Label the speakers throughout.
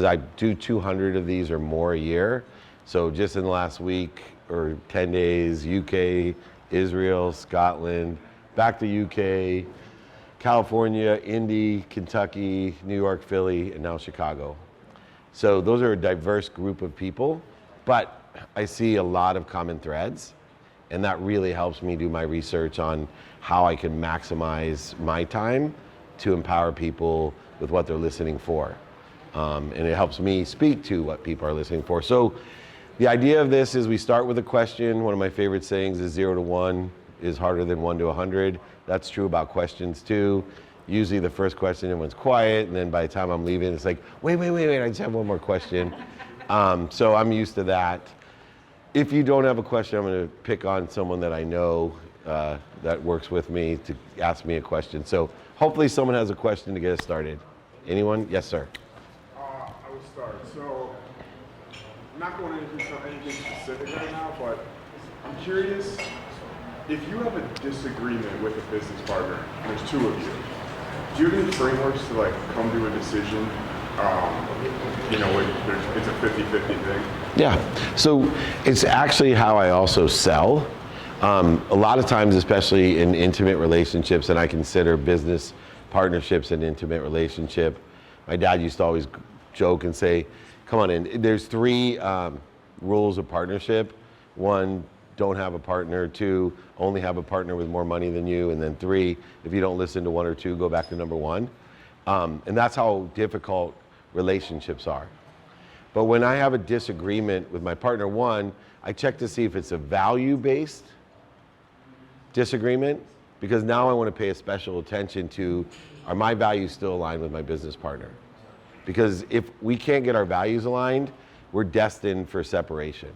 Speaker 1: I do 200 of these or more a year. So just in the last week or 10 days, UK, Israel, Scotland, back to UK, California, Indy, Kentucky, New York, Philly, and now Chicago. So those are a diverse group of people, but I see a lot of common threads, and that really helps me do my research on how I can maximize my time to empower people with what they're listening for. And it helps me speak to what people are listening for. So the idea of this is we start with a question. One of my favorite sayings is 0 to 1 is harder than 1 to 100. That's true about questions too. Usually the first question, everyone's quiet, and then by the time I'm leaving, it's like, wait, I just have one more question. So I'm used to that. If you don't have a question, I'm gonna pick on someone that I know that works with me to ask me a question. So hopefully someone has a question to get us started. Anyone? Yes, sir.
Speaker 2: I will start. So I'm not going into anything specific right now, but I'm curious, if you have a disagreement with a business partner, and there's two of you, do you have any frameworks to like come to a decision? It's a 50-50 thing.
Speaker 1: Yeah, so it's actually how I also sell. A lot of times, especially in intimate relationships, and I consider business partnerships an intimate relationship. My dad used to always joke and say, come on in, there's three rules of partnership. One, don't have a partner. Two, only have a partner with more money than you. And then three, if you don't listen to one or two, go back to number one. And that's how difficult relationships are. But when I have a disagreement with my partner, one, I check to see if it's a value-based disagreement, because now I want to pay a special attention to, are my values still aligned with my business partner? Because if we can't get our values aligned, we're destined for separation.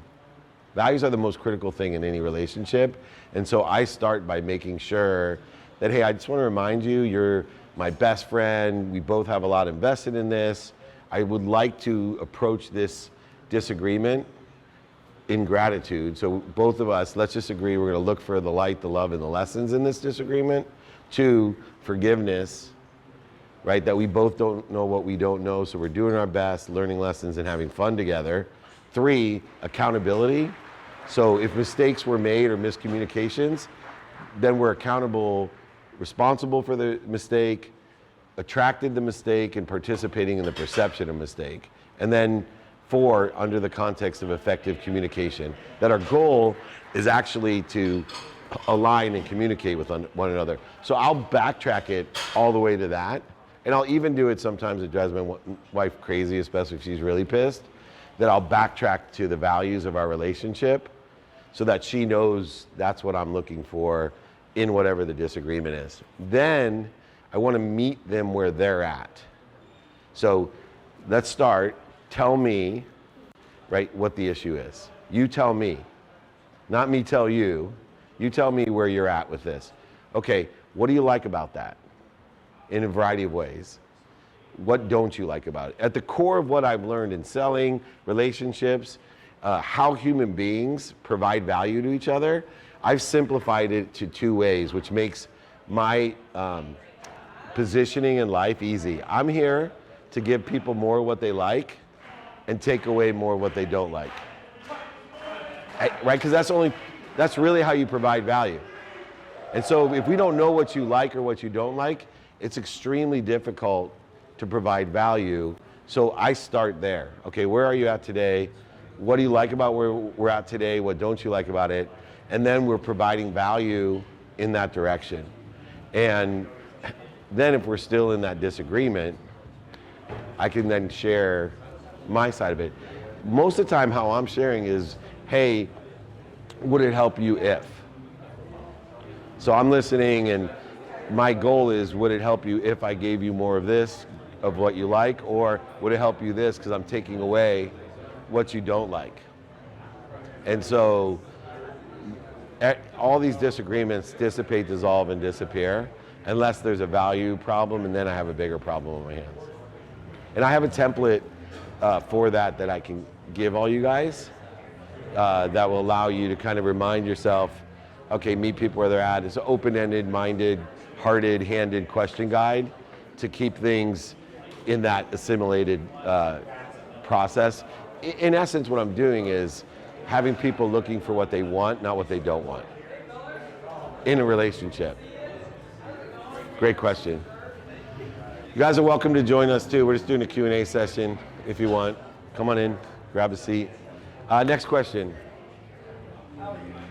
Speaker 1: Values are the most critical thing in any relationship. And so I start by making sure that, hey, I just want to remind you, you're my best friend. We both have a lot invested in this. I would like to approach this disagreement in gratitude. So both of us, let's just agree we're going to look for the light, the love, and the lessons in this disagreement. Two, forgiveness, right? That we both don't know what we don't know, so we're doing our best, learning lessons and having fun together. Three, accountability. So if mistakes were made or miscommunications, then we're accountable, responsible for the mistake, attracted the mistake, and participating in the perception of mistake. And then four, under the context of effective communication, that our goal is actually to align and communicate with one another. So I'll backtrack it all the way to that. And I'll even do it sometimes, it drives my wife crazy, especially if she's really pissed, that I'll backtrack to the values of our relationship so that she knows that's what I'm looking for in whatever the disagreement is. Then I want to meet them where they're at. So let's start. Tell me, right, what the issue is. You tell me, not me tell you. You tell me where you're at with this. Okay, what do you like about that? In a variety of ways. What don't you like about it? At the core of what I've learned in selling, relationships, how human beings provide value to each other, I've simplified it to two ways, which makes my positioning in life easy. I'm here to give people more what they like and take away more what they don't like. Right? Because that's really how you provide value. And so if we don't know what you like or what you don't like, it's extremely difficult to provide value. So I start there. Okay, where are you at today? What do you like about where we're at today? What don't you like about it? And then we're providing value in that direction. And then if we're still in that disagreement, I can then share my side of it. Most of the time how I'm sharing is, hey, would it help you if? So I'm listening, and my goal is, would it help you if I gave you more of this, of what you like, or would it help you this because I'm taking away what you don't like? And so all these disagreements dissipate, dissolve, and disappear unless there's a value problem, and then I have a bigger problem on my hands. And I have a template for that I can give all you guys that will allow you to kind of remind yourself, okay, meet people where they're at. It's an open-ended, minded, hearted, handed question guide to keep things in that assimilated process. In essence, what I'm doing is having people looking for what they want, not what they don't want in a relationship. Great question. You guys are welcome to join us too. We're just doing a Q&A session if you want. Come on in, grab a seat. Next question.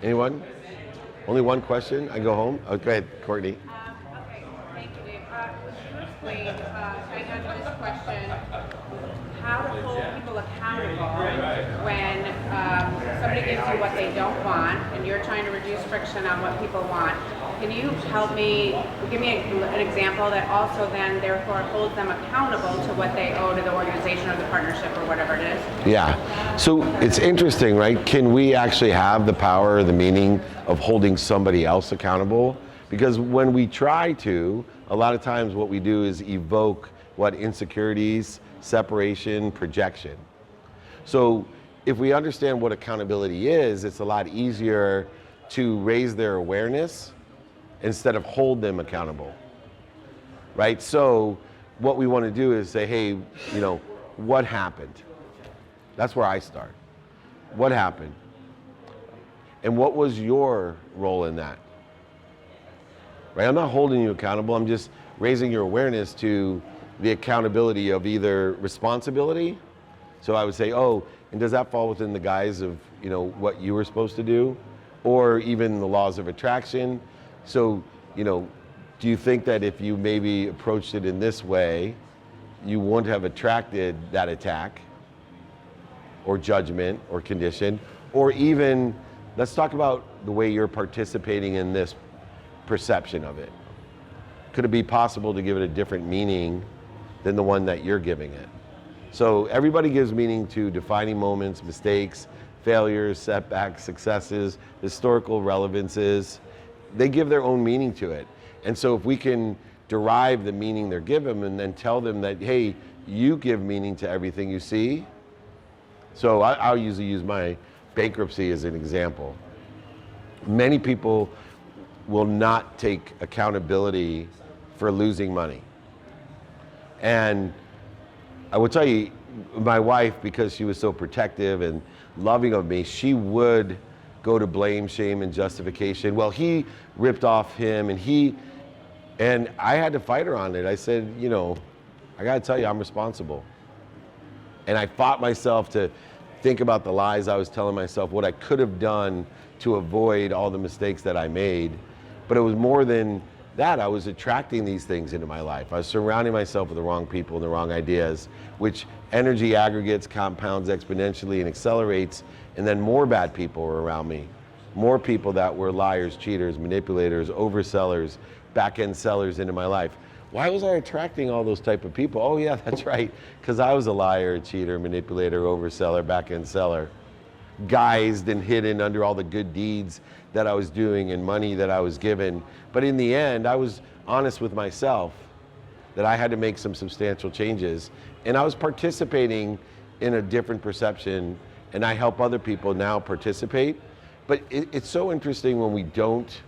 Speaker 1: Anyone? Only one question? I go home? Oh, go ahead, Courtney.
Speaker 3: Okay, thank you, Dave. Would you explain, tying on to this question, how to hold people accountable when somebody gives you what they don't want and you're trying to reduce friction on what people want? Can you help me, give me an example that also then therefore holds them accountable to what they owe to the organization or the partnership or whatever it is?
Speaker 1: Yeah, so it's interesting, right? Can we actually have the power or the meaning of holding somebody else accountable? Because when we try to, a lot of times what we do is evoke what insecurities, separation, projection. So if we understand what accountability is, it's a lot easier to raise their awareness instead of hold them accountable, right? So what we want to do is say, hey, you know, what happened? That's where I start. What happened? And what was your role in that? Right? I'm not holding you accountable. I'm just raising your awareness to the accountability of either responsibility. So I would say, oh, and does that fall within the guise of, you know, what you were supposed to do? Or even the laws of attraction? So, you know, do you think that if you maybe approached it in this way, you wouldn't have attracted that attack or judgment or condition? Or even, let's talk about the way you're participating in this perception of it. Could it be possible to give it a different meaning than the one that you're giving it? So everybody gives meaning to defining moments, mistakes, failures, setbacks, successes, historical relevances. They give their own meaning to it. And so if we can derive the meaning they're given and then tell them that, hey, you give meaning to everything you see. So I'll usually use my bankruptcy as an example. Many people will not take accountability for losing money. And I will tell you, my wife, because she was so protective and loving of me, she would go to blame, shame, and justification. Well, he ripped off him, and I had to fight her on it. I said, you know, I gotta tell you, I'm responsible. And I fought myself to think about the lies I was telling myself, what I could have done to avoid all the mistakes that I made. But it was more than that. I was attracting these things into my life. I was surrounding myself with the wrong people and the wrong ideas, which energy aggregates, compounds exponentially and accelerates, and then more bad people were around me. More people that were liars, cheaters, manipulators, oversellers, back-end sellers into my life. Why was I attracting all those type of people? Oh yeah, that's right, because I was a liar, a cheater, manipulator, overseller, back-end seller. Guised and hidden under all the good deeds that I was doing and money that I was given. But in the end, I was honest with myself that I had to make some substantial changes. And I was participating in a different perception, and I help other people now participate. But it's so interesting when we don't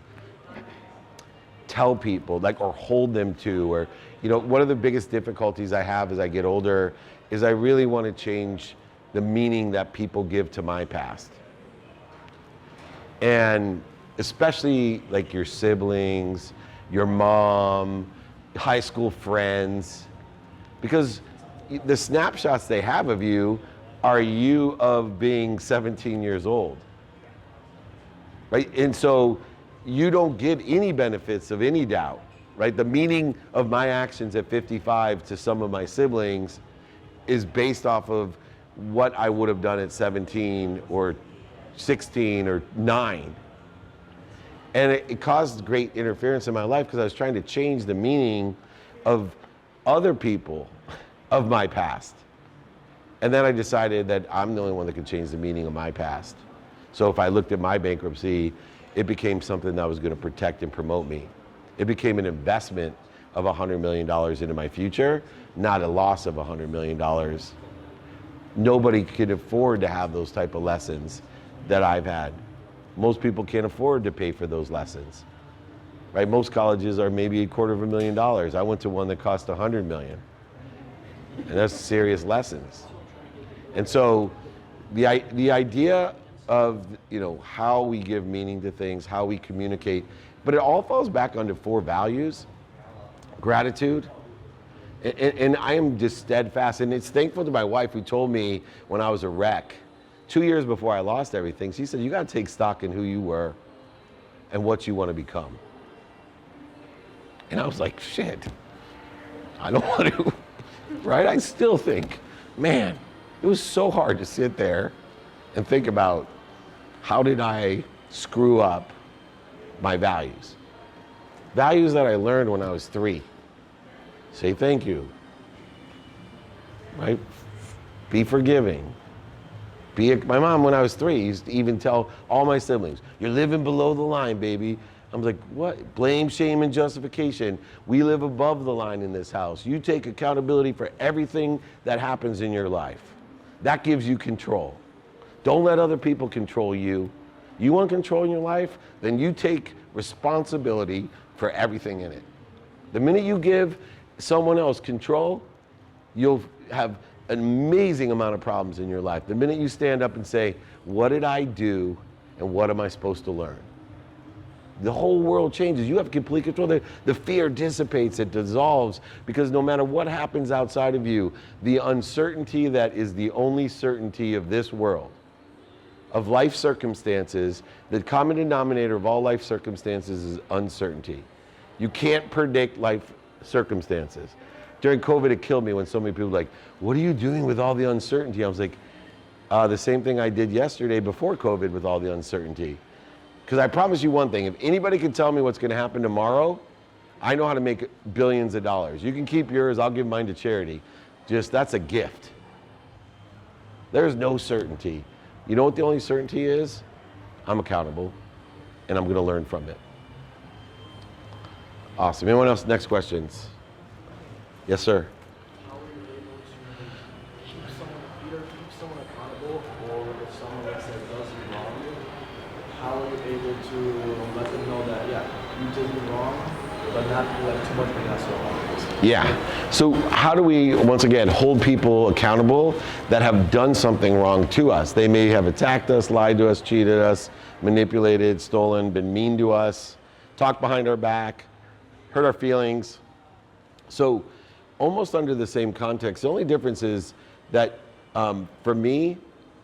Speaker 1: tell people, like, or hold them to, or, you know, one of the biggest difficulties I have as I get older is I really want to change the meaning that people give to my past. And especially like your siblings, your mom, high school friends, because the snapshots they have of you are you of being 17 years old, right? And so you don't get any benefits of any doubt, right? The meaning of my actions at 55 to some of my siblings is based off of what I would have done at 17 or 16 or 9. And it caused great interference in my life because I was trying to change the meaning of other people of my past. And then I decided that I'm the only one that can change the meaning of my past. So if I looked at my bankruptcy, it became something that was going to protect and promote me. It became an investment of $100 million into my future, not a loss of $100 million. Nobody can afford to have those type of lessons that I've had. Most people can't afford to pay for those lessons, right? Most colleges are maybe $250,000. I went to one that cost $100 million, and that's serious lessons. And so the idea of, how we give meaning to things, how we communicate, but it all falls back onto 4 values: gratitude. And I am just steadfast, and it's thankful to my wife who told me when I was a wreck, 2 years before I lost everything, she said, you got to take stock in who you were and what you want to become. And I was like, shit, I don't want to, right? I still think, man, it was so hard to sit there and think about, how did I screw up my values? Values that I learned when I was 3. Say thank you, right? Be forgiving. My mom, when I was 3, used to even tell all my siblings, you're living below the line, baby. I was like, what? Blame, shame, and justification. We live above the line in this house. You take accountability for everything that happens in your life. That gives you control. Don't let other people control you. You want control in your life? Then you take responsibility for everything in it. The minute you give someone else control, you'll have an amazing amount of problems in your life. The minute you stand up and say, what did I do and what am I supposed to learn? The whole world changes. You have complete control. The fear dissipates, it dissolves, because no matter what happens outside of you, the uncertainty that is the only certainty of this world, of life circumstances, the common denominator of all life circumstances is uncertainty. You can't predict life circumstances. During COVID, it killed me when so many people were like, what are you doing with all the uncertainty? I was like, the same thing I did yesterday before COVID with all the uncertainty. Because I promise you one thing, if anybody can tell me what's going to happen tomorrow, I know how to make billions of dollars. You can keep yours, I'll give mine to charity. Just, that's a gift. There's no certainty. You know what the only certainty is? I'm accountable, and I'm going to learn from it. Awesome. Anyone else? Next questions? Yes, sir.
Speaker 4: How are you able to keep someone accountable, or if someone, let's say, does you wrong, how are you able to let them know that, yeah, you did me wrong, but not like too much of an asshole?
Speaker 1: Yeah. So how do we, once again, hold people accountable that have done something wrong to us? They may have attacked us, lied to us, cheated us, manipulated, stolen, been mean to us, talked behind our back, hurt our feelings. So almost under the same context, the only difference is that for me,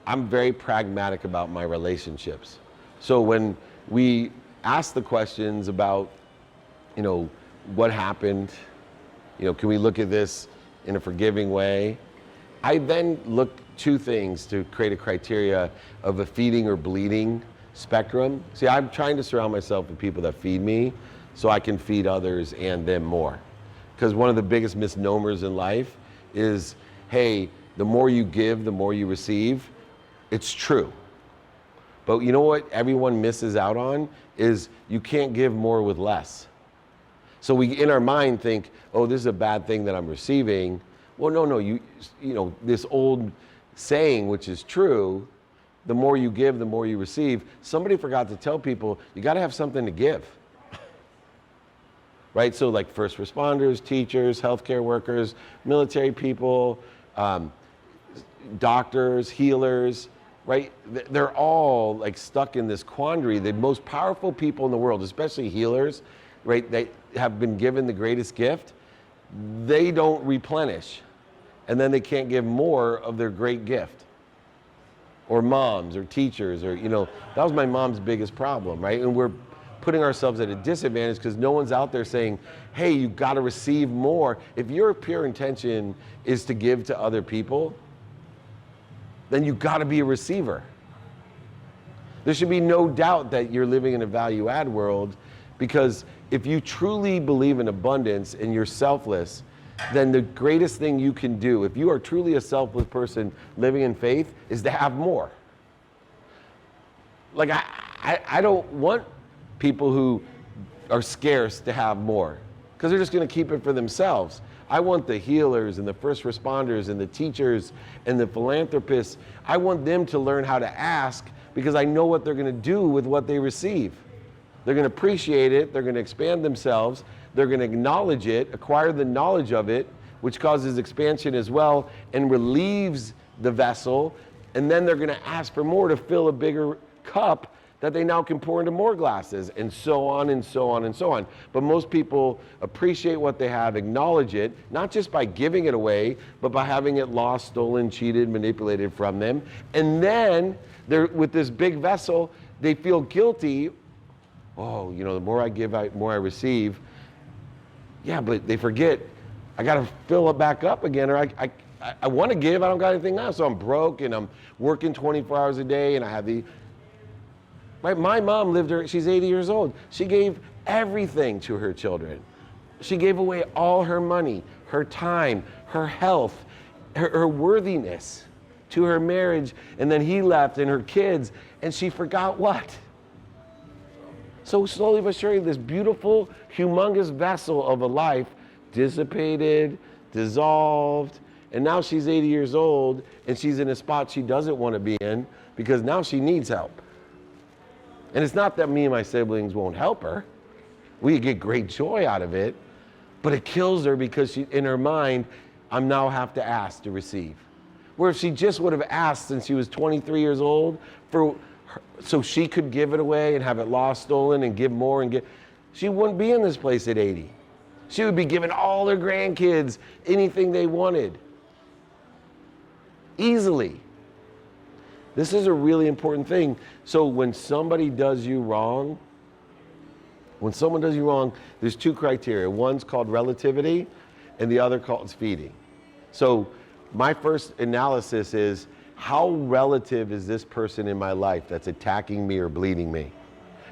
Speaker 1: I'm very pragmatic about my relationships. So when we ask the questions about, what happened, can we look at this in a forgiving way? I then look 2 things to create a criteria of a feeding or bleeding spectrum. See, I'm trying to surround myself with people that feed me so I can feed others and them more. Because one of the biggest misnomers in life is, hey, the more you give, the more you receive. It's true. But you know what everyone misses out on is you can't give more with less. So we, in our mind, think, oh, this is a bad thing that I'm receiving. Well, no, you know, this old saying, which is true, the more you give, the more you receive. Somebody forgot to tell people, you got to have something to give. Right? So like first responders, teachers, healthcare workers, military people, doctors, healers, right? They're all like stuck in this quandary. The most powerful people in the world, especially healers, right? They have been given the greatest gift. They don't replenish. And then they can't give more of their great gift. Or moms or teachers, or, that was my mom's biggest problem, right? And we're putting ourselves at a disadvantage because no one's out there saying, hey, you got to receive more. If your pure intention is to give to other people, then you got to be a receiver. There should be no doubt that you're living in a value add world, because if you truly believe in abundance and you're selfless, then the greatest thing you can do, if you are truly a selfless person living in faith, is to have more. Like, I don't want people who are scarce to have more, because they're just going to keep it for themselves. I want the healers and the first responders and the teachers and the philanthropists, I want them to learn how to ask, because I know what they're going to do with what they receive. They're going to appreciate it, they're going to expand themselves, they're going to acknowledge it, acquire the knowledge of it, which causes expansion as well, and relieves the vessel, and then they're gonna ask for more to fill a bigger cup that they now can pour into more glasses, and so on and so on and so on. But most people appreciate what they have, acknowledge it, not just by giving it away, but by having it lost, stolen, cheated, manipulated from them. And then they're with this big vessel, they feel guilty. Oh, you know, the more I give, the more I receive. Yeah, but they forget, I gotta fill it back up again, or I wanna give, I don't got anything else, so I'm broke and I'm working 24 hours a day and I have the, right? My mom lived she's 80 years old. She gave everything to her children. She gave away all her money, her time, her health, her worthiness to her marriage, and then he left and her kids, and she forgot what? So slowly but surely, this beautiful, humongous vessel of a life dissipated, dissolved, and now she's 80 years old, and she's in a spot she doesn't want to be in because now she needs help. And it's not that me and my siblings won't help her. We get great joy out of it, but it kills her because she, in her mind, I now have to ask to receive. Where if she just would have asked since she was 23 years old so she could give it away and have it lost, stolen, and give more and give, she wouldn't be in this place at 80. She would be giving all her grandkids anything they wanted. Easily. This is a really important thing. So when somebody does you wrong, there's two criteria. One's called relativity and the other called feeding. So my first analysis is, how relative is this person in my life that's attacking me or bleeding me?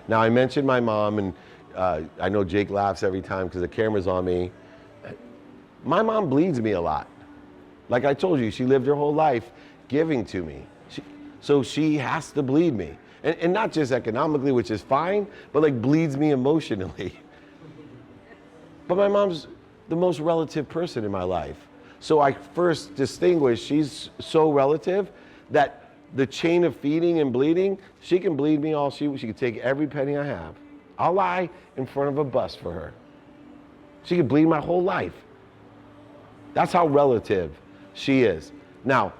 Speaker 1: Now, I mentioned my mom, and I know Jake laughs every time because the camera's on me. My mom bleeds me a lot. Like I told you, she lived her whole life giving to me. So she has to bleed me. And not just economically, which is fine, but like bleeds me emotionally. But my mom's the most relative person in my life. So I first distinguish, she's so relative that the chain of feeding and bleeding, she can bleed me all she can take every penny I have. I'll lie in front of a bus for her. She could bleed my whole life. That's how relative she is. Now,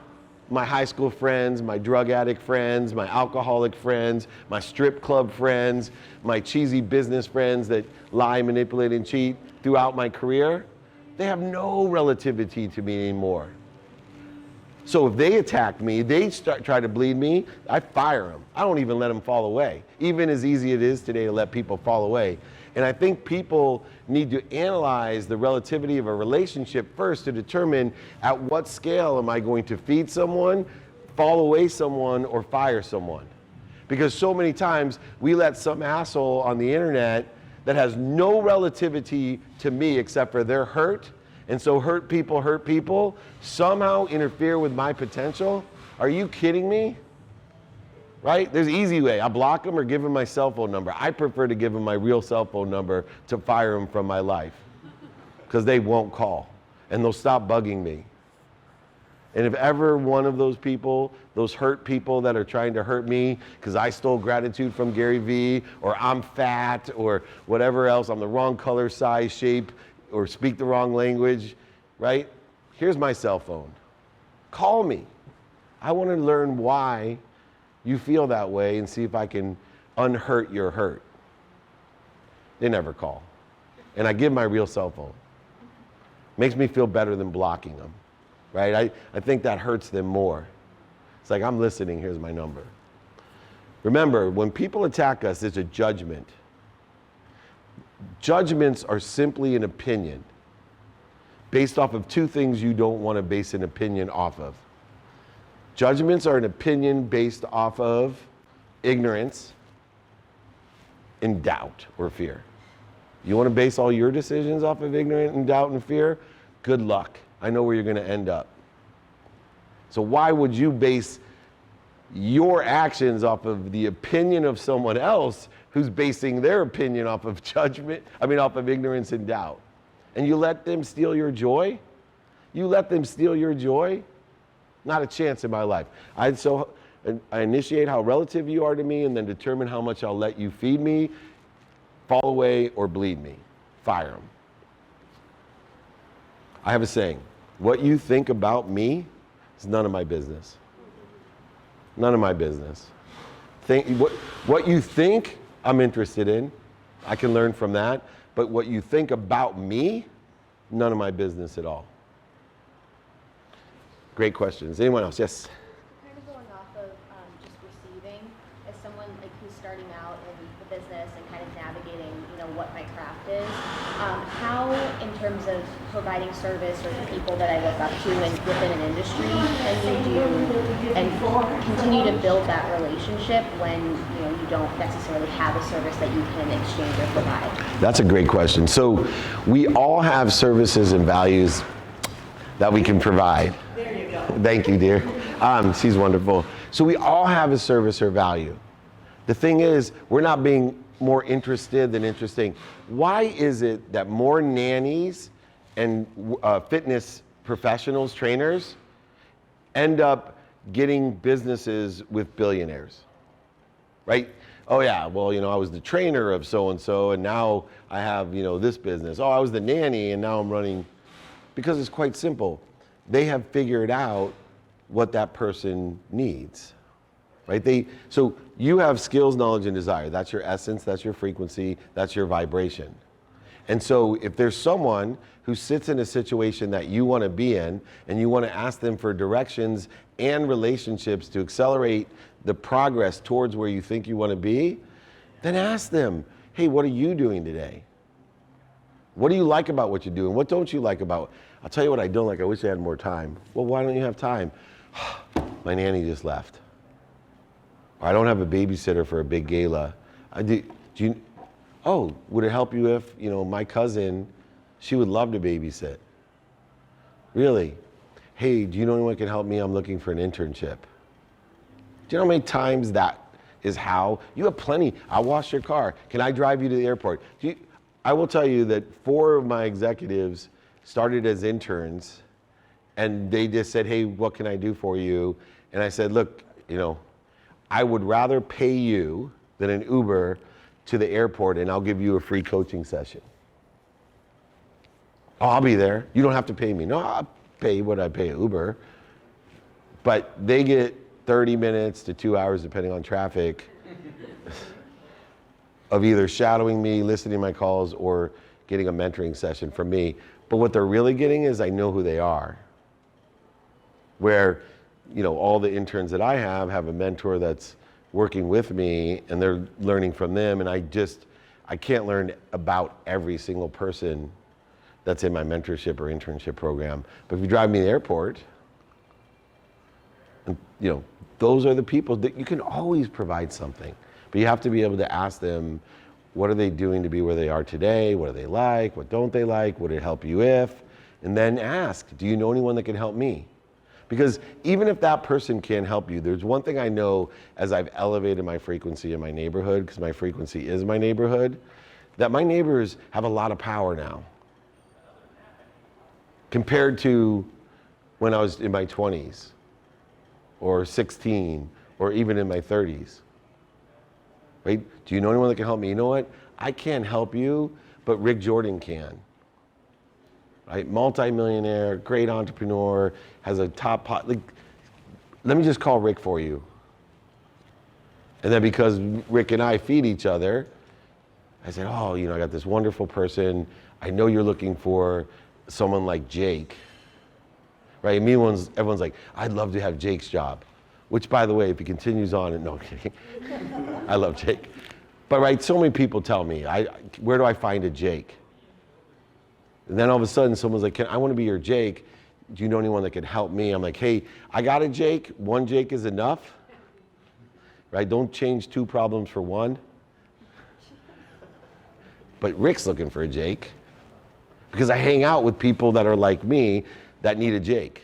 Speaker 1: my high school friends, my drug addict friends, my alcoholic friends, my strip club friends, my cheesy business friends that lie, manipulate, and cheat throughout my career, they have no relativity to me anymore. So if they attack me, they try to bleed me, I fire them. I don't even let them fall away. Even as easy it is today to let people fall away. And I think people need to analyze the relativity of a relationship first to determine at what scale am I going to feed someone, fall away someone, or fire someone. Because so many times we let some asshole on the internet that has no relativity to me except for their hurt, and so hurt people somehow interfere with my potential. Are you kidding me? Right? There's an easy way. I block them or give them my cell phone number. I prefer to give them my real cell phone number to fire them from my life because they won't call and they'll stop bugging me. And if ever one of those people, those hurt people that are trying to hurt me because I stole gratitude from Gary Vee, or I'm fat, or whatever else, I'm the wrong color, size, shape, or speak the wrong language, right? Here's my cell phone. Call me. I want to learn why you feel that way and see if I can unhurt your hurt. They never call. And I give my real cell phone. Makes me feel better than blocking them, right? I think that hurts them more. It's like, I'm listening, here's my number. Remember, when people attack us, it's a judgment. Judgments are simply an opinion based off of two things you don't want to base an opinion off of. Judgments are an opinion based off of ignorance and doubt or fear. You want to base all your decisions off of ignorance and doubt and fear? Good luck. I know where you're going to end up. So why would you base your actions off of the opinion of someone else who's basing their opinion off of off of ignorance and doubt? And you let them steal your joy? You let them steal your joy? Not a chance in my life. I initiate how relative you are to me and then determine how much I'll let you feed me, fall away, or bleed me. Fire them. I have a saying, what you think about me It's none of my business. None of my business. What you think I'm interested in, I can learn from that. But what you think about me, none of my business at all. Great questions. Anyone else? Yes.
Speaker 5: Kind of going off of just receiving, as someone like who's starting out in the business and kind of navigating, what my craft is, how in terms of providing service or the people that I look up to and within an industry, can you do and continue to build that relationship when you don't necessarily have a service that you can exchange or provide?
Speaker 1: That's a great question. So we all have services and values that we can provide.
Speaker 5: There you go.
Speaker 1: Thank you, dear. She's wonderful. So we all have a service or value. The thing is, we're not being more interested than interesting. Why is it that more nannies and fitness professionals, trainers, end up getting businesses with billionaires, right? Oh yeah, well, I was the trainer of so-and-so and now I have, this business. Oh, I was the nanny and now I'm running, because it's quite simple. They have figured out what that person needs, right? So you have skills, knowledge, and desire. That's your essence, that's your frequency, that's your vibration. And so if there's someone who sits in a situation that you want to be in and you want to ask them for directions and relationships to accelerate the progress towards where you think you want to be, then ask them, hey, what are you doing today? What do you like about what you're doing? What don't you like about it? I'll tell you what I don't like. I wish I had more time. Well, why don't you have time? My nanny just left. Or I don't have a babysitter for a big gala. Oh, would it help you if, my cousin, she would love to babysit. Really? Hey, do you know anyone who can help me? I'm looking for an internship. Do you know how many times that is how? You have plenty. I'll wash your car. Can I drive you to the airport? I will tell you that 4 of my executives started as interns and they just said, hey, what can I do for you? And I said, look, I would rather pay you than an Uber to the airport and I'll give you a free coaching session. Oh, I'll be there. You don't have to pay me. No, I'll pay what I pay Uber. But they get 30 minutes to 2 hours, depending on traffic, of either shadowing me, listening to my calls, or getting a mentoring session from me. But what they're really getting is I know who they are. Where, all the interns that I have a mentor that's working with me and they're learning from them, and I can't learn about every single person that's in my mentorship or internship program. But if you drive me to the airport, and, those are the people that you can always provide something. But you have to be able to ask them, what are they doing to be where they are today? What do they like? What don't they like? Would it help you if? And then ask, do you know anyone that can help me? Because even if that person can't help you, there's one thing I know as I've elevated my frequency in my neighborhood, because my frequency is my neighborhood, that my neighbors have a lot of power now. Compared to when I was in my 20s, or 16, or even in my 30s. Right? Do you know anyone that can help me? You know what? I can't help you, but Rick Jordan can. Right? Multi-millionaire, great entrepreneur, has a top pot. Let me just call Rick for you. And then because Rick and I feed each other, I said, oh, I got this wonderful person. I know you're looking for someone like Jake. Right? And everyone's like, I'd love to have Jake's job. Which, by the way, if he continues on, no, I'm kidding. I love Jake. But right, so many people tell me, where do I find a Jake? And then all of a sudden, someone's like, I want to be your Jake. Do you know anyone that can help me? I'm like, hey, I got a Jake. One Jake is enough. Right? Don't change 2 problems for 1. But Rick's looking for a Jake. Because I hang out with people that are like me that need a Jake.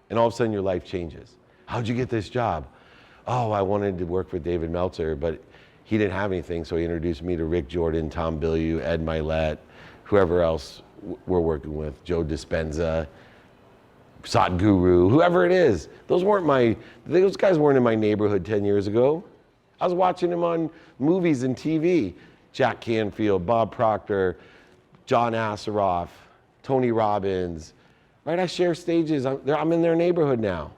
Speaker 1: And all of a sudden, your life changes. How'd you get this job? Oh, I wanted to work with David Meltzer, but he didn't have anything, so he introduced me to Rick Jordan, Tom Bilyeu, Ed Milet, whoever else we're working with, Joe Dispenza, Sadhguru, whoever it is. Those guys weren't in my neighborhood 10 years ago. I was watching them on movies and TV. Jack Canfield, Bob Proctor, John Asseroff, Tony Robbins. Right? I share stages. I'm in their neighborhood now.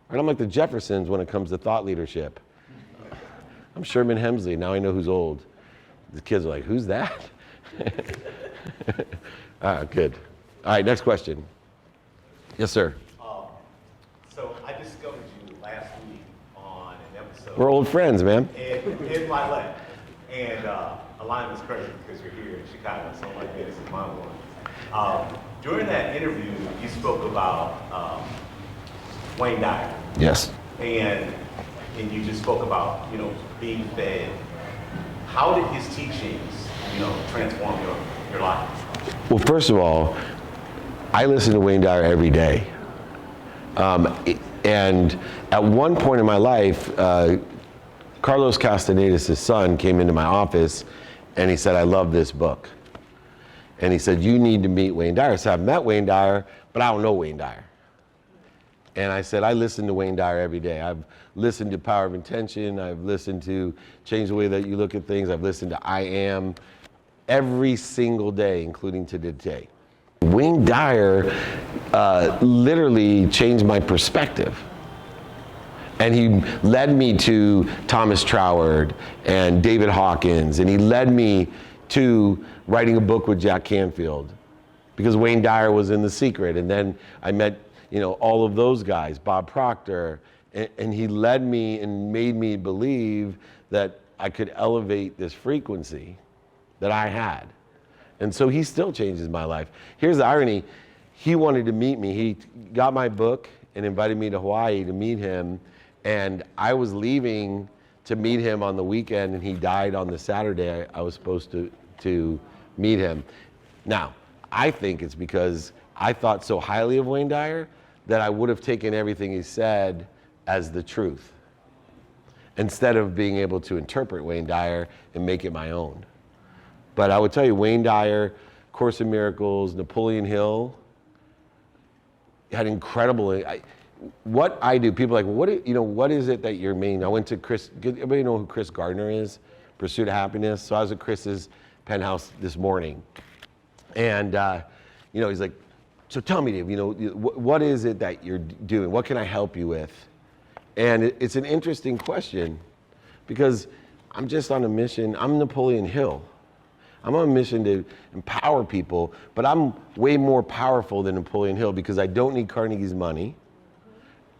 Speaker 1: Right? I'm like the Jeffersons when it comes to thought leadership. I'm Sherman Hemsley. Now I know who's old. The kids are like, who's that? Good. All right, next question. Yes, sir.
Speaker 6: So I discovered you last week on an episode.
Speaker 1: We're old friends, man.
Speaker 6: In my lab. And alignment's crazy because you're here in Chicago, so like this is my one. During that interview, you spoke about Wayne Dyer.
Speaker 1: Yes.
Speaker 6: And you just spoke about, being fed. How did his teachings, transform your life?
Speaker 1: Well, first of all, I listen to Wayne Dyer every day. And at one point in my life, Carlos Castaneda's son came into my office and he said, I love this book. And he said, you need to meet Wayne Dyer. So I've met Wayne Dyer, but I don't know Wayne Dyer. And I said, I listen to Wayne Dyer every day. I've listened to Power of Intention. I've listened to Change the Way That You Look at Things. I've listened to I Am every single day, including to today. Wayne Dyer literally changed my perspective. And he led me to Thomas Troward and David Hawkins, and he led me to writing a book with Jack Canfield because Wayne Dyer was in The Secret. And then I met, all of those guys, Bob Proctor, and he led me and made me believe that I could elevate this frequency that I had. And so he still changes my life. Here's the irony. He wanted to meet me. He got my book and invited me to Hawaii to meet him. And I was leaving to meet him on the weekend, and he died on the Saturday I was supposed to meet him. Now, I think it's because I thought so highly of Wayne Dyer that I would have taken everything he said as the truth, instead of being able to interpret Wayne Dyer and make it my own. But I would tell you, Wayne Dyer, Course in Miracles, Napoleon Hill, had incredible. What I do, people are like, what is it that you're mean? I went to Chris. Everybody know who Chris Gardner is? Pursuit of Happiness. So I was at Chris's penthouse this morning, and he's like, so tell me, Dave, what is it that you're doing? What can I help you with? And it's an interesting question, because I'm just on a mission. I'm Napoleon Hill. I'm on a mission to empower people, but I'm way more powerful than Napoleon Hill because I don't need Carnegie's money.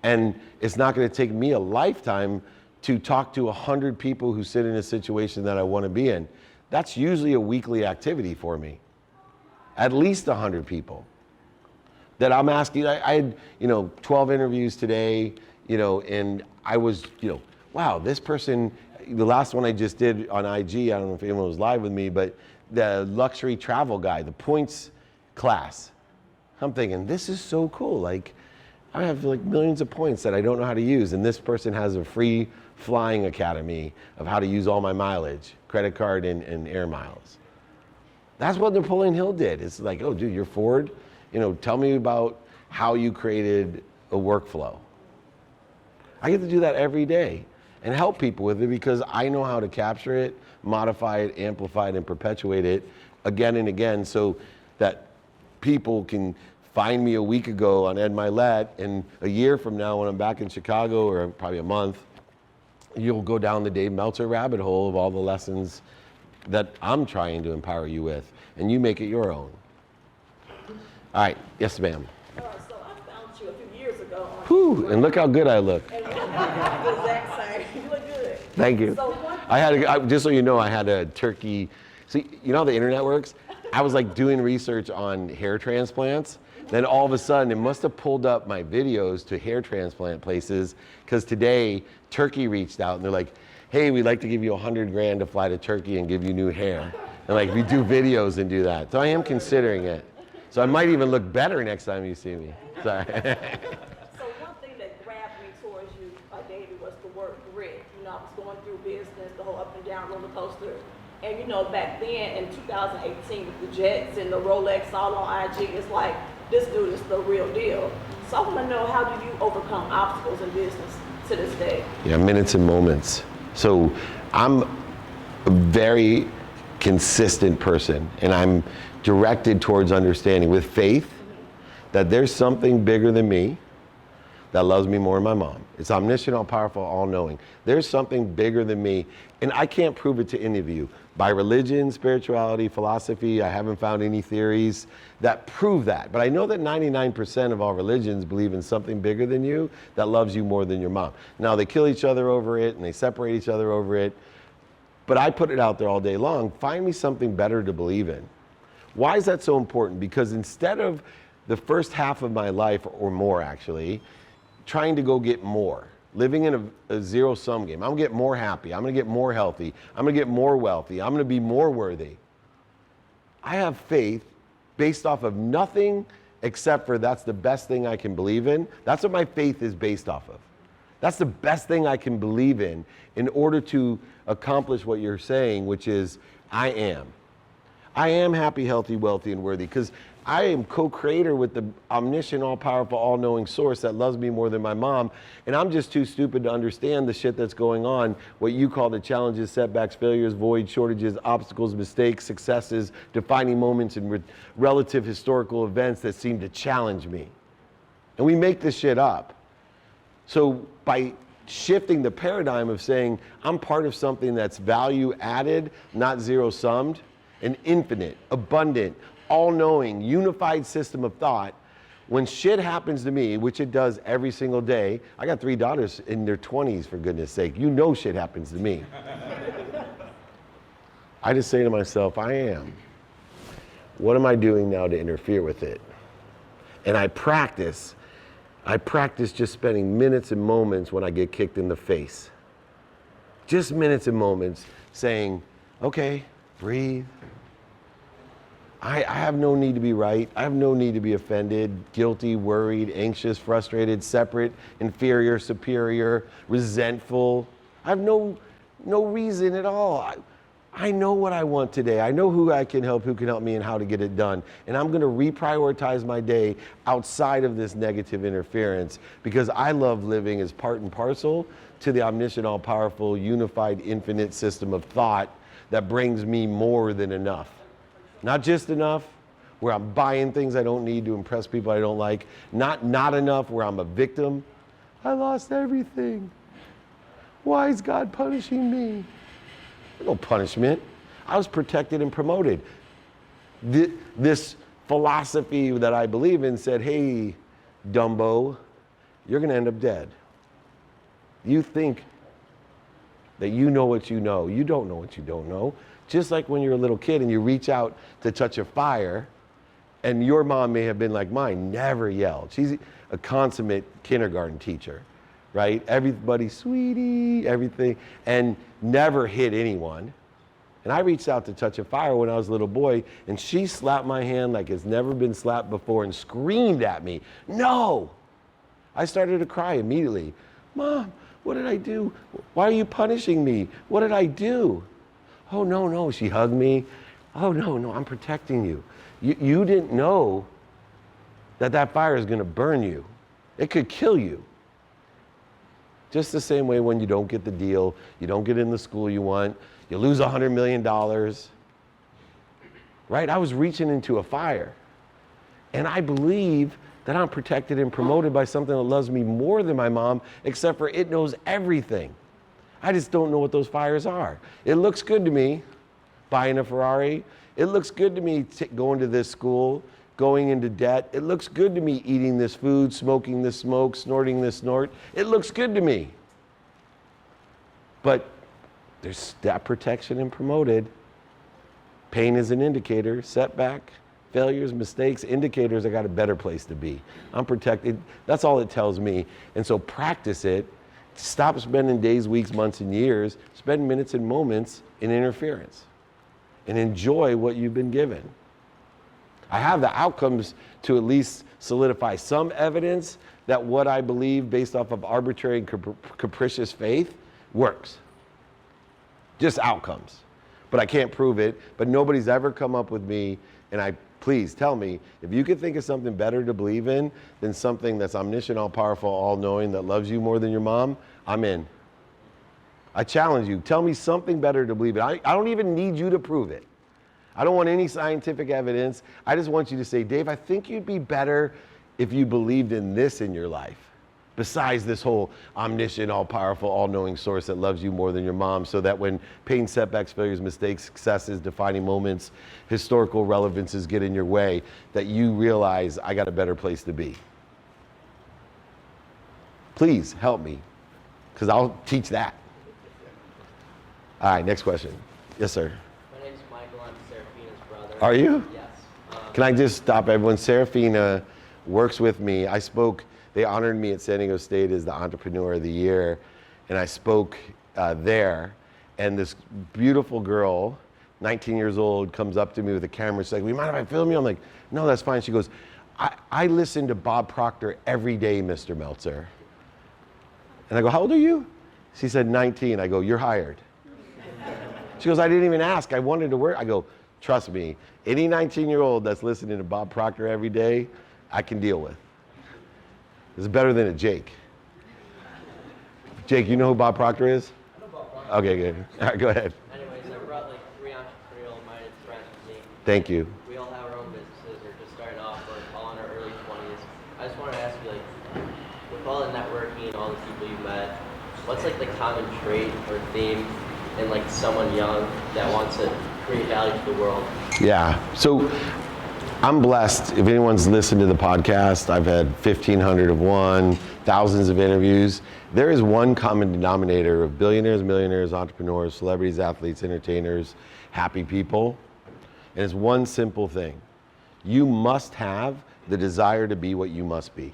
Speaker 1: And it's not going to take me a lifetime to talk to 100 people who sit in a situation that I want to be in. That's usually a weekly activity for me. At least 100 people that I'm asking. I had, 12 interviews today, and I was, wow, this person, the last one I just did on IG, I don't know if anyone was live with me, but the luxury travel guy, the points class. I'm thinking, this is so cool. Like, I have millions of points that I don't know how to use, and this person has a free flying academy of how to use all my mileage, credit card and air miles. That's what Napoleon Hill did. It's like, oh, dude, you're Ford. Tell me about how you created a workflow. I get to do that every day and help people with it because I know how to capture it, modify it, amplify it, and perpetuate it again and again so that people can find me a week ago on Ed Milet, and a year from now when I'm back in Chicago, or probably a month, you'll go down the Dave Meltzer rabbit hole of all the lessons that I'm trying to empower you with, and you make it your own. All right, yes, ma'am.
Speaker 7: So I found you a few years ago.
Speaker 1: Whew, and look how good I look.
Speaker 7: And we look the exact same. You look good.
Speaker 1: Thank you.
Speaker 7: So one
Speaker 1: Just so you know, I had a turkey. See, you know how the internet works? I was doing research on hair transplants. Then all of a sudden, it must have pulled up my videos to hair transplant places, because today, Turkey reached out and they're like, hey, we'd like to give you $100,000 to fly to Turkey and give you new hair. And we do videos and do that. So I am considering it. So I might even look better next time you see me. Sorry.
Speaker 7: So one thing that grabbed me towards you, David, was the word grit. I was going through business, the whole up and down roller coaster. And back then in 2018 with the Jets and the Rolex all on IG, it's like, this dude is the real deal. So I want to know, how do you overcome obstacles in business to this day?
Speaker 1: Yeah, minutes and moments. So I'm a very consistent person, and I'm directed towards understanding with faith that there's something bigger than me that loves me more than my mom. It's omniscient, all powerful, all knowing. There's something bigger than me, and I can't prove it to any of you. By religion, spirituality, philosophy, I haven't found any theories that prove that. But I know that 99% of all religions believe in something bigger than you that loves you more than your mom. Now, they kill each other over it and they separate each other over it. But I put it out there all day long. Find me something better to believe in. Why is that so important? Because instead of the first half of my life, or more actually, trying to go get more, living in a zero-sum game. I'm gonna get more happy. I'm gonna get more healthy. I'm gonna get more wealthy. I'm gonna be more worthy. I have faith based off of nothing except for that's the best thing I can believe in. That's what my faith is based off of. That's the best thing I can believe in order to accomplish what you're saying, which is I am. I am happy, healthy, wealthy, and worthy because I am co-creator with the omniscient, all-powerful, all-knowing source that loves me more than my mom, and I'm just too stupid to understand the shit that's going on, what you call the challenges, setbacks, failures, voids, shortages, obstacles, mistakes, successes, defining moments, and relative historical events that seem to challenge me. And we make this shit up. So by shifting the paradigm of saying, I'm part of something that's value added, not zero-summed, an infinite, abundant, all-knowing, unified system of thought, when shit happens to me, which it does every single day, I got 3 daughters in their 20s, for goodness sake. You know shit happens to me. I just say to myself, I am. What am I doing now to interfere with it? And I practice just spending minutes and moments when I get kicked in the face. Just minutes and moments saying, okay, breathe. I have no need to be right. I have no need to be offended, guilty, worried, anxious, frustrated, separate, inferior, superior, resentful. I have no reason at all. I know what I want today. I know who I can help, who can help me, and how to get it done. And I'm going to reprioritize my day outside of this negative interference because I love living as part and parcel to the omniscient, all-powerful, unified, infinite system of thought that brings me more than enough. Not just enough, where I'm buying things I don't need to impress people I don't like. Not enough, where I'm a victim. I lost everything. Why is God punishing me? No punishment. I was protected and promoted. This philosophy that I believe in said, hey, Dumbo, you're going to end up dead. You think that you know what you know. You don't know what you don't know. Just like when you're a little kid and you reach out to touch a fire, and your mom may have been like mine, never yelled. She's a consummate kindergarten teacher, right? Everybody, sweetie, everything, and never hit anyone. And I reached out to touch a fire when I was a little boy, and she slapped my hand like it's never been slapped before and screamed at me, no! I started to cry immediately. Mom, what did I do? Why are you punishing me? What did I do? Oh, no, she hugged me. Oh, no, I'm protecting you. You didn't know that fire is gonna burn you. It could kill you. Just the same way when you don't get the deal, you don't get in the school you want, you lose $100 million, right? I was reaching into a fire. And I believe that I'm protected and promoted by something that loves me more than my mom, except for it knows everything. I just don't know what those fires are. It looks good to me buying a Ferrari. It looks good to me going to this school, going into debt. It looks good to me eating this food, smoking this smoke, snorting this snort. It looks good to me. But there's that protection and promoted. Pain is an indicator, setback, failures, mistakes, indicators I got a better place to be. I'm protected. That's all it tells me. And so practice it. Stop spending days, weeks, months, and years. Spend minutes and moments in interference. And enjoy what you've been given. I have the outcomes to at least solidify some evidence that what I believe based off of arbitrary and capricious faith works. Just outcomes. But I can't prove it. But nobody's ever come up with me, and please tell me, if you could think of something better to believe in than something that's omniscient, all-powerful, all-knowing, that loves you more than your mom, I'm in. I challenge you. Tell me something better to believe in. I don't even need you to prove it. I don't want any scientific evidence. I just want you to say, Dave, I think you'd be better if you believed in this in your life. besides this whole omniscient, all-powerful, all-knowing source that loves you more than your mom, so that when pain, setbacks, failures, mistakes, successes, defining moments, historical relevances get in your way, that you realize, I got a better place to be. Please help me, because I'll teach that. All right, next question. Yes, sir.
Speaker 8: My name's Michael. I'm Serafina's brother.
Speaker 1: Are you?
Speaker 8: Yes.
Speaker 1: Can I just stop everyone? Serafina works with me. They honored me at San Diego State as the Entrepreneur of the Year, and I spoke there, and this beautiful girl, 19 years old, comes up to me with a camera. She's like, "We mind if I film you?" I'm like, "No, that's fine." She goes, I listen to Bob Proctor every day, Mr. Meltzer." And I go, "How old are you?" She said, 19. I go, "You're hired." She goes, "I didn't even ask. I wanted to work." I go, "Trust me, any 19-year-old that's listening to Bob Proctor every day, I can deal with. It's better than a Jake." Jake, you know who Bob Proctor is?
Speaker 8: I know Bob Proctor.
Speaker 1: Okay, good. All right, go ahead.
Speaker 8: Anyways, I brought like 3 entrepreneurial-minded friends with me.
Speaker 1: Thank you.
Speaker 8: We all have our own businesses. We're just starting off. We're all in our early 20s. I just wanted to ask you, like, with all the networking and all the people you've met, what's like the common trait or theme in like someone young that wants to create value to the world?
Speaker 1: Yeah, so I'm blessed. If anyone's listened to the podcast, I've had 1,500 of one, thousands of interviews. There is one common denominator of billionaires, millionaires, entrepreneurs, celebrities, athletes, entertainers, happy people. And it's one simple thing. You must have the desire to be what you must be.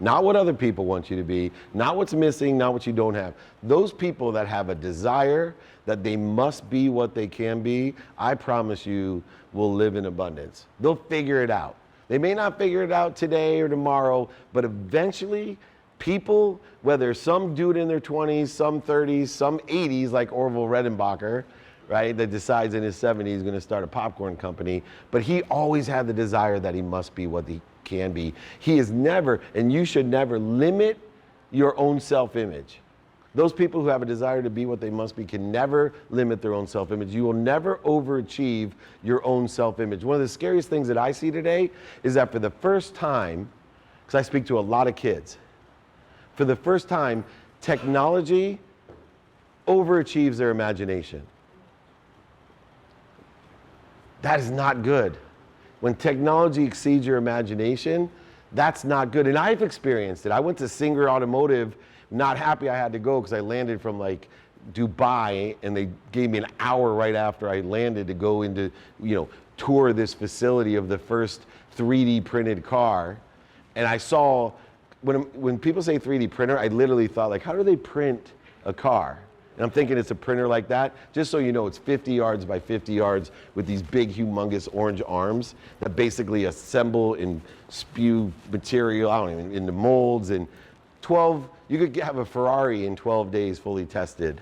Speaker 1: Not what other people want you to be, not what's missing, not what you don't have. Those people that have a desire that they must be what they can be, I promise you, will live in abundance. They'll figure it out. They may not figure it out today or tomorrow, but eventually people, whether some dude in their 20s, some 30s, some 80s, like Orville Redenbacher, right, that decides in his 70s he's gonna start a popcorn company, but he always had the desire that he must be what he can be. He is never, and you should never limit your own self-image. Those people who have a desire to be what they must be can never limit their own self-image. You will never overachieve your own self-image. One of the scariest things that I see today is that for the first time, because I speak to a lot of kids, for the first time, technology overachieves their imagination. That is not good. When technology exceeds your imagination, that's not good. And I've experienced it. I went to Singer Automotive, not happy I had to go because I landed from like Dubai, and they gave me an hour right after I landed to go into, tour this facility of the first 3D printed car. And I saw, when people say 3D printer, I literally thought, like, how do they print a car? And I'm thinking it's a printer like that. Just so you know, it's 50 yards by 50 yards with these big, humongous orange arms that basically assemble and spew material, into molds. And you could have a Ferrari in 12 days fully tested.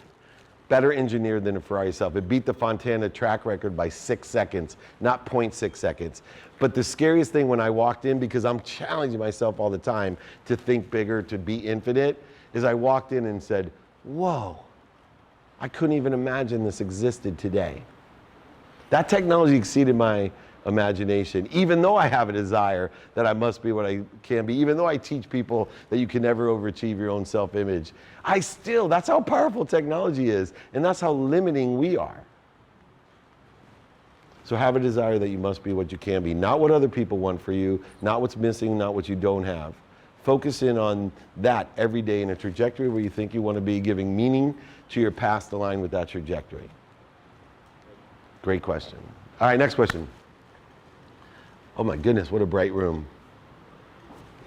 Speaker 1: Better engineered than a Ferrari itself. It beat the Fontana track record by 6 seconds, not 0.6 seconds. But the scariest thing when I walked in, because I'm challenging myself all the time to think bigger, to be infinite, is I walked in and said, whoa. I couldn't even imagine this existed today. That technology exceeded my imagination, even though I have a desire that I must be what I can be, even though I teach people that you can never overachieve your own self-image. That's how powerful technology is, and that's how limiting we are. So have a desire that you must be what you can be, not what other people want for you, not what's missing, not what you don't have. Focus in on that every day in a trajectory where you think you want to be, giving meaning to your past aligned with that trajectory. Great question. All right, next question. Oh my goodness, what a bright room.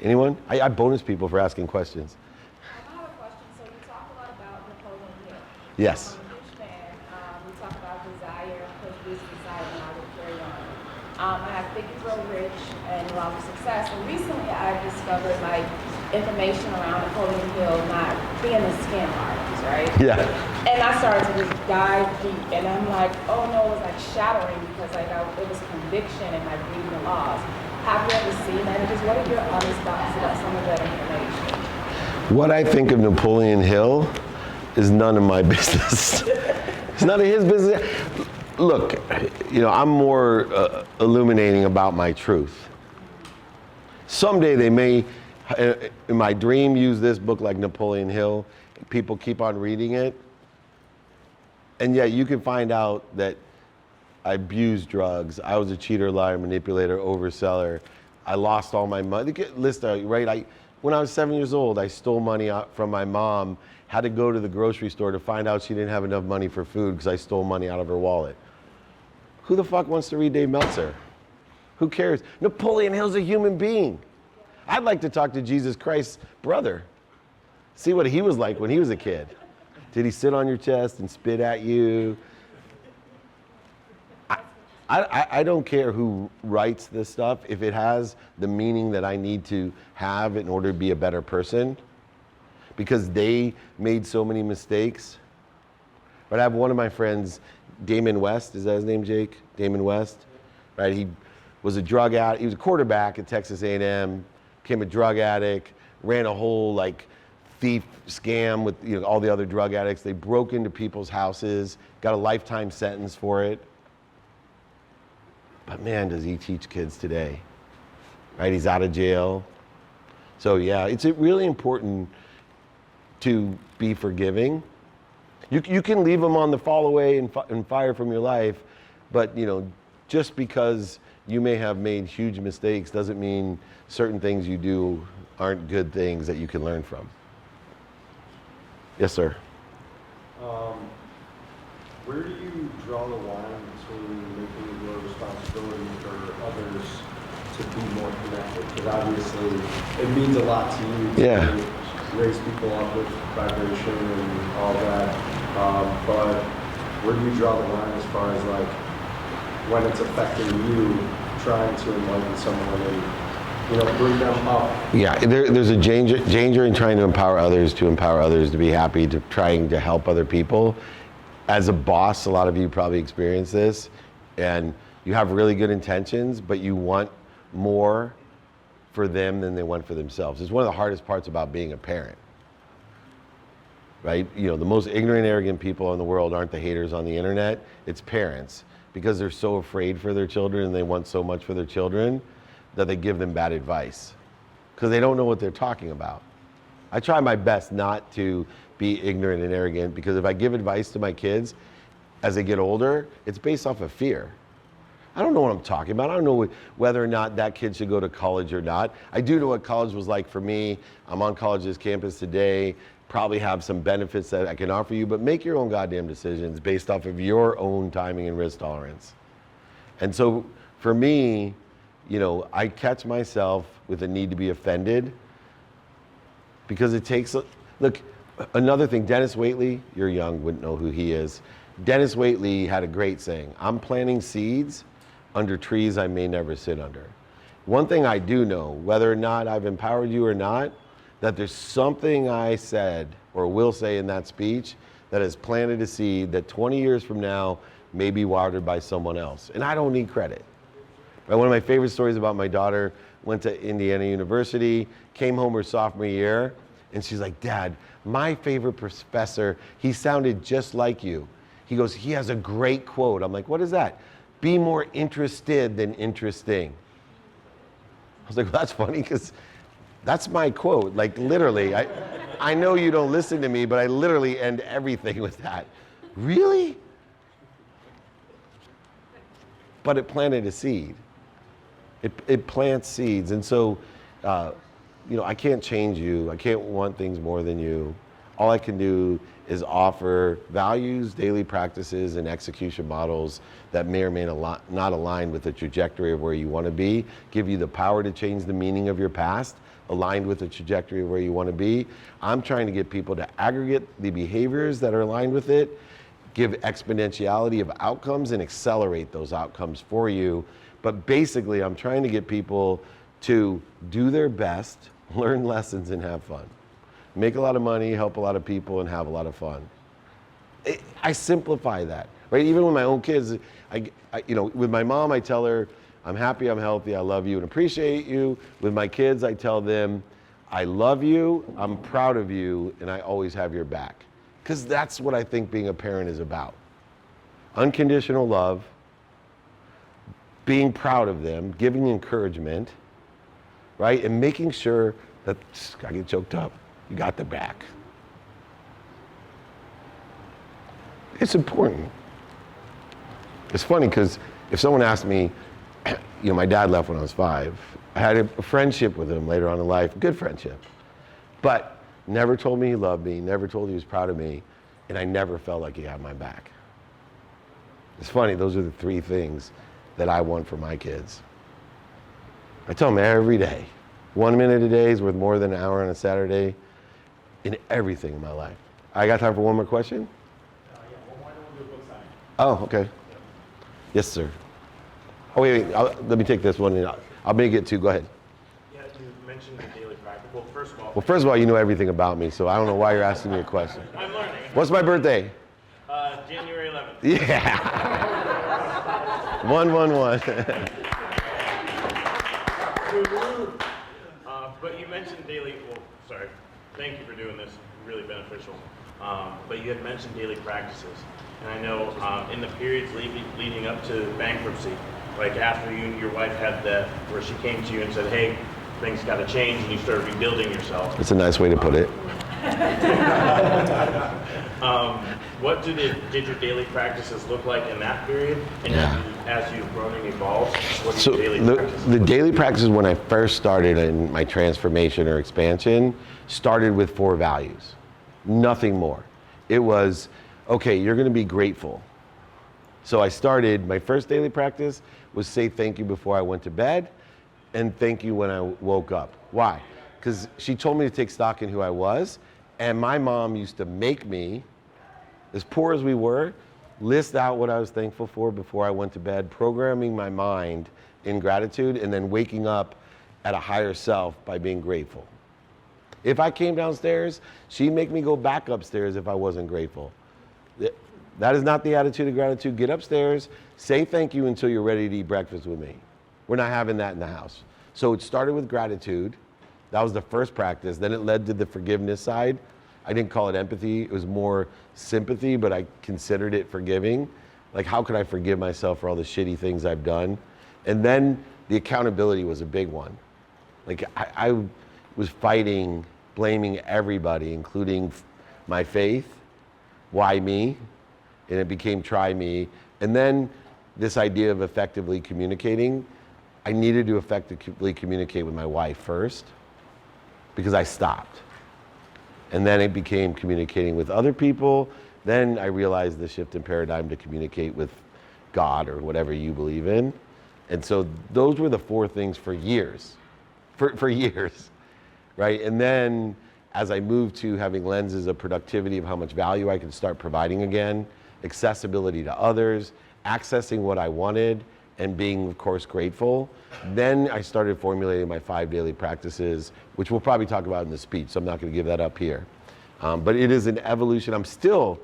Speaker 1: Anyone? I bonus people for asking questions.
Speaker 3: I have a question. So you talk a lot about Napoleon Hill.
Speaker 1: Yes.
Speaker 3: I'm a huge fan. We talk about desire, push this desire, and I will carry on. I have Think and Grow Rich and Law of Success. And recently I've discovered like information around Napoleon Hill not being a scam artist, right?
Speaker 1: Yeah.
Speaker 3: And I started to just dive deep, and I'm like, oh no, it was like shattering because it was conviction and like reading the laws. Have you ever seen that? And just what are your honest thoughts about some of that information?
Speaker 1: What I think of Napoleon Hill is none of my business. It's none of his business. Look, I'm more illuminating about my truth. Someday they may In my dream, use this book like Napoleon Hill. People keep on reading it. And yet you can find out that I abused drugs. I was a cheater, liar, manipulator, overseller. I lost all my money. List, right? When I was 7 years old, I stole money from my mom, had to go to the grocery store to find out she didn't have enough money for food because I stole money out of her wallet. Who the fuck wants to read Dave Meltzer? Who cares? Napoleon Hill's a human being. I'd like to talk to Jesus Christ's brother. See what he was like when he was a kid. Did he sit on your chest and spit at you? I don't care who writes this stuff if it has the meaning that I need to have in order to be a better person, because they made so many mistakes. But I have one of my friends, Damon West, is that his name, Jake? Damon West, right? He was a drug addict. He was a quarterback at Texas A&M, became a drug addict, ran a whole like thief scam with all the other drug addicts. They broke into people's houses, got a lifetime sentence for it. But man, does he teach kids today, right? He's out of jail. So yeah, it's really important to be forgiving. You can leave them on the fall away and fire from your life, but just because you may have made huge mistakes doesn't mean certain things you do aren't good things that you can learn from. Yes, sir.
Speaker 4: Where do you draw the line between making your responsibility for others to be more connected? Because obviously it means a lot to you to raise people up with vibration and all that. But where do you draw the line as far as like when it's affecting you, trying to enlighten someone and bring them up? Yeah,
Speaker 1: there's a danger in trying to empower others to be happy, to trying to help other people. As a boss, a lot of you probably experience this, and you have really good intentions, but you want more for them than they want for themselves. It's one of the hardest parts about being a parent, right? The most ignorant, arrogant people in the world aren't the haters on the internet, it's parents, because they're so afraid for their children and they want so much for their children that they give them bad advice because they don't know what they're talking about. I try my best not to be ignorant and arrogant, because if I give advice to my kids as they get older, it's based off of fear. I don't know what I'm talking about. I don't know whether or not that kid should go to college or not. I do know what college was like for me. I'm on college's campus today, probably have some benefits that I can offer you, but make your own goddamn decisions based off of your own timing and risk tolerance. And so for me, I catch myself with a need to be offended because it takes, look, another thing, Dennis Waitley, you're young, wouldn't know who he is. Dennis Waitley had a great saying, I'm planting seeds under trees I may never sit under. One thing I do know, whether or not I've empowered you or not, that there's something I said or will say in that speech that has planted a seed that 20 years from now may be watered by someone else. And I don't need credit. Right? One of my favorite stories about my daughter went to Indiana University, came home her sophomore year, and she's like, Dad, my favorite professor, he sounded just like you. He goes, he has a great quote. I'm like, what is that? Be more interested than interesting. I was like, well, that's funny because that's my quote. Like literally, I know you don't listen to me, but I literally end everything with that. Really? But it planted a seed. It plants seeds. And so, I can't change you. I can't want things more than you. All I can do is offer values, daily practices, and execution models that may or may not align with the trajectory of where you want to be, give you the power to change the meaning of your past, aligned with the trajectory of where you want to be. I'm trying to get people to aggregate the behaviors that are aligned with it, give exponentiality of outcomes, and accelerate those outcomes for you. But basically, I'm trying to get people to do their best, learn lessons, and have fun. Make a lot of money, help a lot of people, and have a lot of fun. I simplify that, right? Even with my own kids, with my mom, I tell her, I'm happy, I'm healthy, I love you, and appreciate you. With my kids, I tell them, I love you, I'm proud of you, and I always have your back. Because that's what I think being a parent is about. Unconditional love, being proud of them, giving encouragement, right? And making sure I get choked up. You got the back. It's important. It's funny because if someone asked me, my dad left when I was 5. I had a friendship with him later on in life, good friendship, but never told me he loved me, never told he was proud of me, and I never felt like he had my back. It's funny, those are the 3 things that I want for my kids. I tell them every day, 1 minute a day is worth more than an hour on a Saturday in everything in my life. I got time for one more question? Oh, okay. Yes, sir. Oh, wait, let me take this one and I'll make it 2. Go ahead.
Speaker 9: Yeah, you mentioned the daily practice. Well,
Speaker 1: first of all, you know everything about me, so I don't know why you're asking me a question.
Speaker 9: I'm learning.
Speaker 1: What's my birthday?
Speaker 9: January 11th.
Speaker 1: Yeah. 111.
Speaker 9: But you mentioned daily, thank you for doing this, really beneficial. But you had mentioned daily practices. And I know in the periods leading up to bankruptcy, like after you and your wife had that, where she came to you and said, hey, things got to change, and you started rebuilding yourself.
Speaker 1: That's a nice way to put it.
Speaker 9: What did your daily practices look like in that period? And as you've grown and evolved, what do your daily practices
Speaker 1: the
Speaker 9: look
Speaker 1: daily practices when I first started in my transformation or expansion started with 4 values, nothing more. It was, okay, you're going to be grateful. So I started, my first daily practice was say thank you before I went to bed and thank you when I woke up. Why? Because she told me to take stock in who I was, and my mom used to make me, as poor as we were, list out what I was thankful for before I went to bed, programming my mind in gratitude, and then waking up at a higher self by being grateful. If I came downstairs, she'd make me go back upstairs if I wasn't grateful. That is not the attitude of gratitude. Get upstairs, say thank you until you're ready to eat breakfast with me. We're not having that in the house. So it started with gratitude. That was the first practice. Then it led to the forgiveness side. I didn't call it empathy. It was more sympathy, but I considered it forgiving. Like, how could I forgive myself for all the shitty things I've done? And then the accountability was a big one. Like, I was fighting, blaming everybody, including my faith. Why me? And it became try me. And then this idea of effectively communicating, I needed to effectively communicate with my wife first because I stopped. And then it became communicating with other people. Then I realized the shift in paradigm to communicate with God or whatever you believe in. And so those were the 4 things for years, for years, right? And then as I moved to having lenses of productivity of how much value I could start providing again, accessibility to others, accessing what I wanted, and being, of course, grateful. Then I started formulating my 5 daily practices, which we'll probably talk about in the speech, so I'm not going to give that up here. But it is an evolution. I'm still,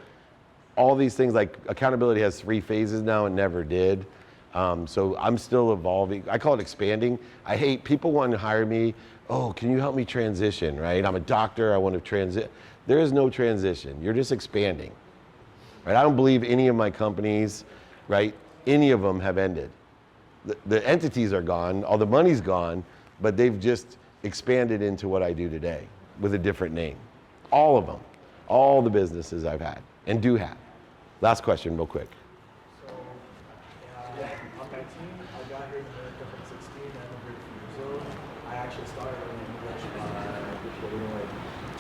Speaker 1: all these things, like accountability has 3 phases now, it never did. So I'm still evolving. I call it expanding. I hate people wanting to hire me. Oh, can you help me transition, right? I'm a doctor, I want to transit. There is no transition. You're just expanding, right? I don't believe any of my companies, right? Any of them have ended. The entities are gone, all the money's gone, but they've just expanded into what I do today with a different name. All of them, all the businesses I've had and do have. Last question, real quick.
Speaker 4: So, on my team, I got here in America from 16 and I'm here 2 years old. I actually started learning English by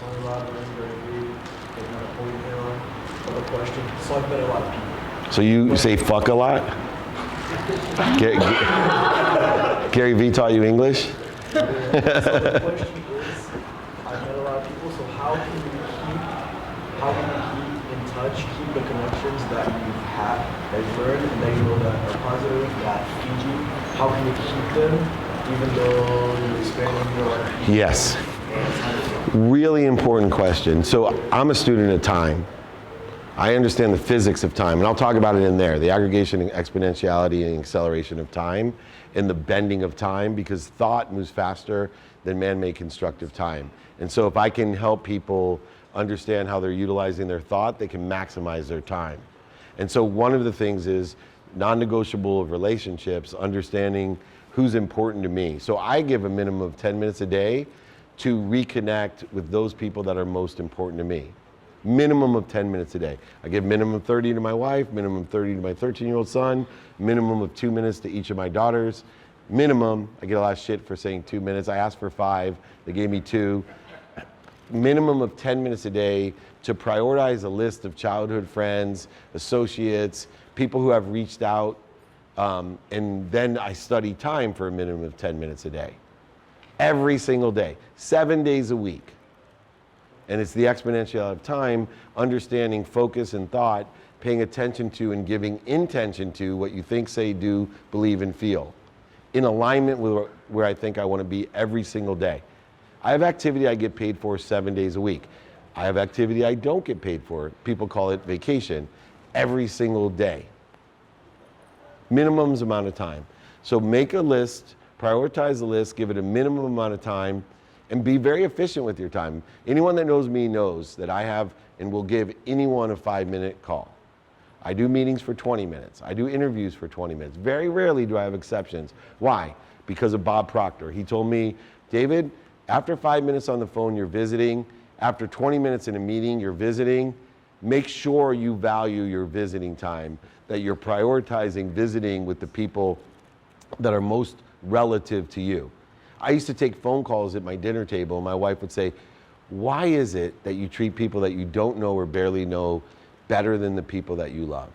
Speaker 4: Tony Robbins, Gary Vee, getting on a ponytail, other question. So I've met a lot of people.
Speaker 1: So you say fuck a lot? Gary Vee taught you English?
Speaker 4: So the question is, I've met a lot of people, so how can you keep in touch, keep the connections that you've had, that you've learned, and that you know that are positive, that feed you? How can you keep them, even though you're expanding your life?
Speaker 1: Yes. Really important question. So I'm a student of time. I understand the physics of time, and I'll talk about it in there, the aggregation and exponentiality and acceleration of time, and the bending of time, because thought moves faster than man-made constructive time. And so if I can help people understand how they're utilizing their thought, they can maximize their time. And so one of the things is non-negotiable of relationships, understanding who's important to me. So I give a minimum of 10 minutes a day to reconnect with those people that are most important to me. Minimum of 10 minutes a day. I give minimum 30 to my wife, minimum 30 to my 13-year-old son, minimum of 2 minutes to each of my daughters. Minimum, I get a lot of shit for saying 2 minutes. I asked for 5, they gave me 2. Minimum of 10 minutes a day to prioritize a list of childhood friends, associates, people who have reached out, and then I study time for a minimum of 10 minutes a day. Every single day, 7 days a week. And it's the exponentiality of time, understanding focus and thought, paying attention to and giving intention to what you think, say, do, believe, and feel, in alignment with where I think I want to be every single day. I have activity I get paid for 7 days a week. I have activity I don't get paid for. People call it vacation. Every single day. Minimum amount of time. So make a list, prioritize the list, give it a minimum amount of time, and be very efficient with your time. Anyone that knows me knows that I have and will give anyone a 5-minute call. I do meetings for 20 minutes. I do interviews for 20 minutes. Very rarely do I have exceptions. Why? Because of Bob Proctor. He told me, David, after 5 minutes on the phone, you're visiting. After 20 minutes in a meeting, you're visiting. Make sure you value your visiting time, that you're prioritizing visiting with the people that are most relative to you. I used to take phone calls at my dinner table, and my wife would say, why is it that you treat people that you don't know or barely know better than the people that you love?